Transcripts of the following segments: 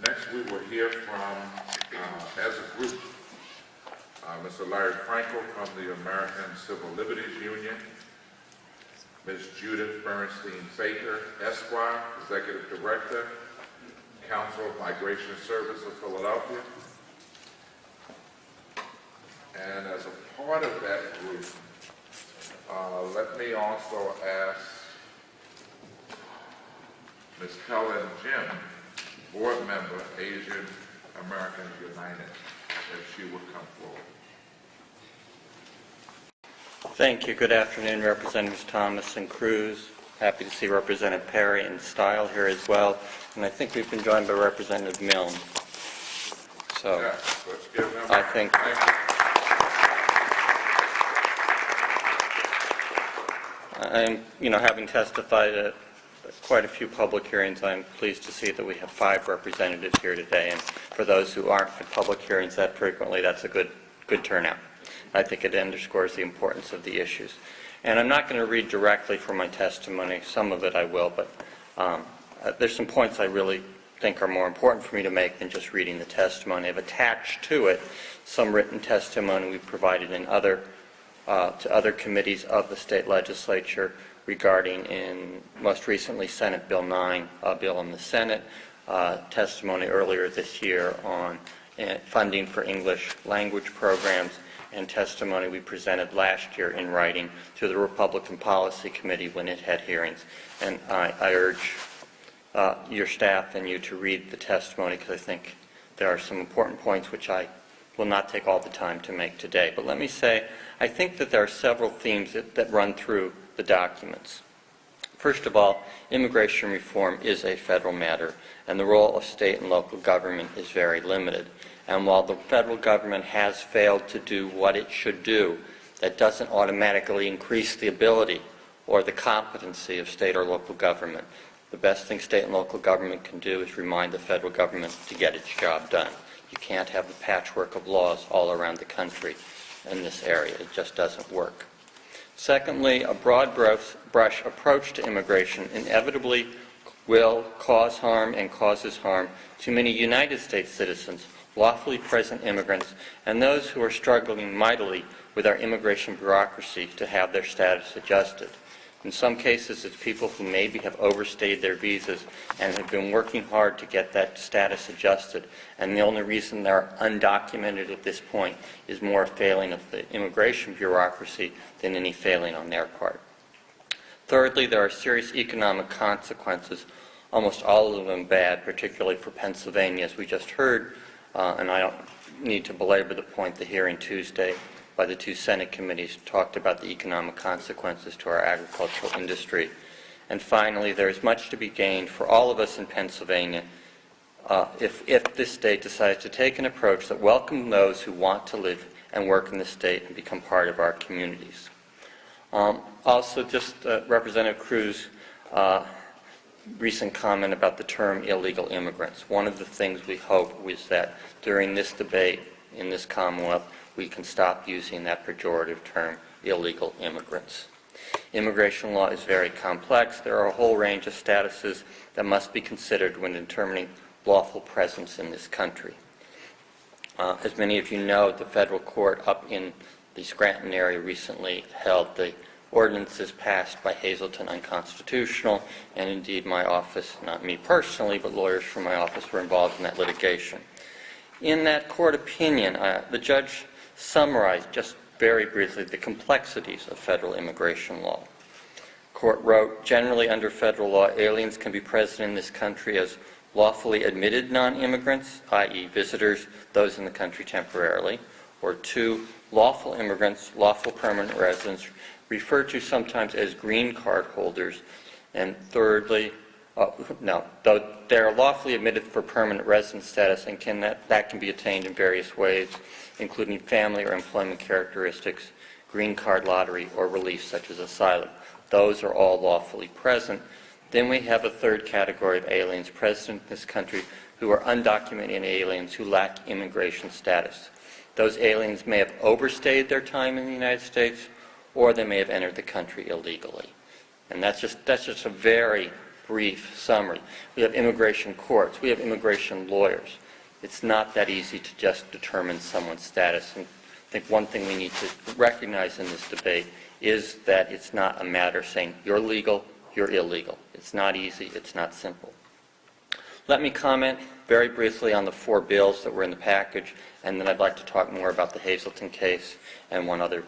Next, we will hear from, as a group, Mr. Larry Frankel from the American Civil Liberties Union, Ms. Judith Bernstein-Baker, Esquire, Executive Director, Council of Migration Service of Philadelphia. And as a part of that group, let me also ask Ms. Helen Jim, Board Member, Asian Americans United, if she would come forward. Thank you. Good afternoon, Representatives Thomas and Cruz. Happy to see Representative Perry and Stile here as well. And I think we've been joined by Representative Milne. So Yeah, let's give them I think having testified at quite a few public hearings, I'm pleased to see that we have 5 representatives here today. And for those who aren't at public hearings that frequently, that's a good turnout. I think it underscores the importance of the issues. And I'm not going to read directly from my testimony. Some of it I will, but there's some points I really think are more important for me to make than just reading the testimony. I've attached to it some written testimony we provided in to other committees of the state legislature regarding, in most recently, Senate Bill 9, a bill in the Senate, testimony earlier this year on funding for English language programs, and testimony we presented last year in writing to the Republican Policy Committee when it had hearings. And I urge your staff and you to read the testimony, because I think there are some important points which I will not take all the time to make today. But let me say, I think that there are several themes that run through the documents. First of all, immigration reform is a federal matter, and the role of state and local government is very limited. And while the federal government has failed to do what it should do, that doesn't automatically increase the ability or the competency of state or local government. The best thing state and local government can do is remind the federal government to get its job done. You can't have a patchwork of laws all around the country in this area. It just doesn't work. Secondly, a broad brush approach to immigration inevitably will cause harm and causes harm to many United States citizens, lawfully present immigrants, and those who are struggling mightily with our immigration bureaucracy to have their status adjusted. In some cases, it's people who maybe have overstayed their visas and have been working hard to get that status adjusted, and the only reason they're undocumented at this point is more a failing of the immigration bureaucracy than any failing on their part. Thirdly, there are serious economic consequences, almost all of them bad, particularly for Pennsylvania, as we just heard, and I don't need to belabor the point. The hearing Tuesday by the 2 Senate committees talked about the economic consequences to our agricultural industry. And finally, there is much to be gained for all of us in Pennsylvania if this state decides to take an approach that welcomes those who want to live and work in the state and become part of our communities. Also, just Representative Cruz, recent comment about the term illegal immigrants. One of the things we hope was that during this debate in this Commonwealth, we can stop using that pejorative term, illegal immigrants. Immigration law is very complex. There are a whole range of statuses that must be considered when determining lawful presence in this country. As many of you know, the federal court up in the Scranton area recently held the ordinances passed by Hazleton unconstitutional, and indeed my office, not me personally, but lawyers from my office were involved in that litigation. In that court opinion, the judge summarized just very briefly the complexities of federal immigration law. Court wrote, generally under federal law, aliens can be present in this country as lawfully admitted non-immigrants, i.e. visitors, those in the country temporarily, or 2, lawful immigrants, lawful permanent residents, referred to sometimes as green card holders, and thirdly, though they are lawfully admitted for permanent residence status, and that can be attained in various ways, including family or employment characteristics, green card lottery, or relief such as asylum. Those are all lawfully present. Then we have a third category of aliens present in this country who are undocumented aliens who lack immigration status. Those aliens may have overstayed their time in the United States, or they may have entered the country illegally. And that's just a very brief summary. We have immigration courts. We have immigration lawyers. It's not that easy to just determine someone's status. And I think one thing we need to recognize in this debate is that it's not a matter of saying you're legal, you're illegal. It's not easy. It's not simple. Let me comment very briefly on the 4 bills that were in the package, and then I'd like to talk more about the Hazleton case and one other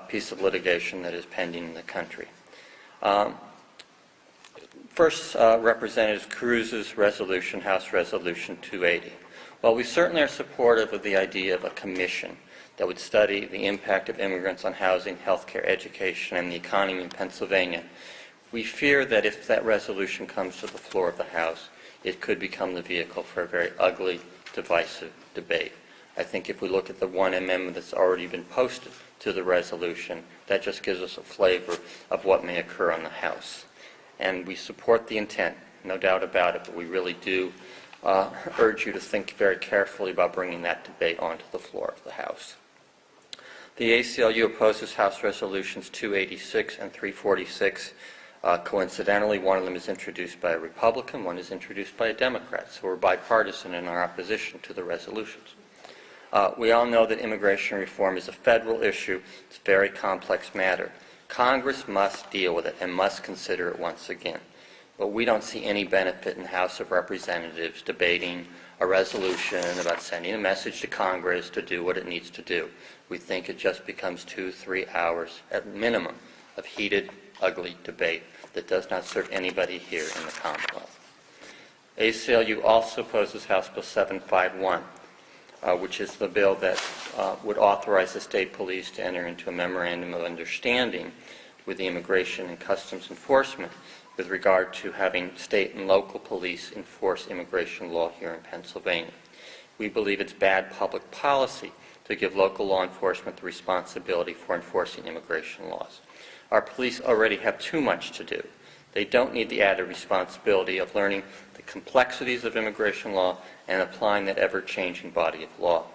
piece of litigation that is pending in the country. First, Representative Cruz's resolution, House Resolution 280. While we certainly are supportive of the idea of a commission that would study the impact of immigrants on housing, healthcare, education, and the economy in Pennsylvania, we fear that if that resolution comes to the floor of the House, it could become the vehicle for a very ugly, divisive debate. I think if we look at the one amendment that's already been posted to the resolution, that just gives us a flavor of what may occur on the House. And we support the intent, no doubt about it, but we really do urge you to think very carefully about bringing that debate onto the floor of the House. The ACLU opposes House Resolutions 286 and 346. Coincidentally, one of them is introduced by a Republican, one is introduced by a Democrat, so we're bipartisan in our opposition to the resolutions. We all know that immigration reform is a federal issue. It's a very complex matter. Congress must deal with it and must consider it once again. But we don't see any benefit in the House of Representatives debating a resolution about sending a message to Congress to do what it needs to do. We think it just becomes 2-3 hours at minimum of heated, ugly debate that does not serve anybody here in the Commonwealth. ACLU also opposes House Bill 751, which is the bill that would authorize the state police to enter into a memorandum of understanding with the Immigration and Customs Enforcement with regard to having state and local police enforce immigration law here in Pennsylvania. We believe it's bad public policy to give local law enforcement the responsibility for enforcing immigration laws. Our police already have too much to do. They don't need the added responsibility of learning the complexities of immigration law and applying that ever-changing body of law.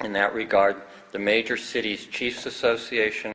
In that regard, the Major Cities Chiefs Association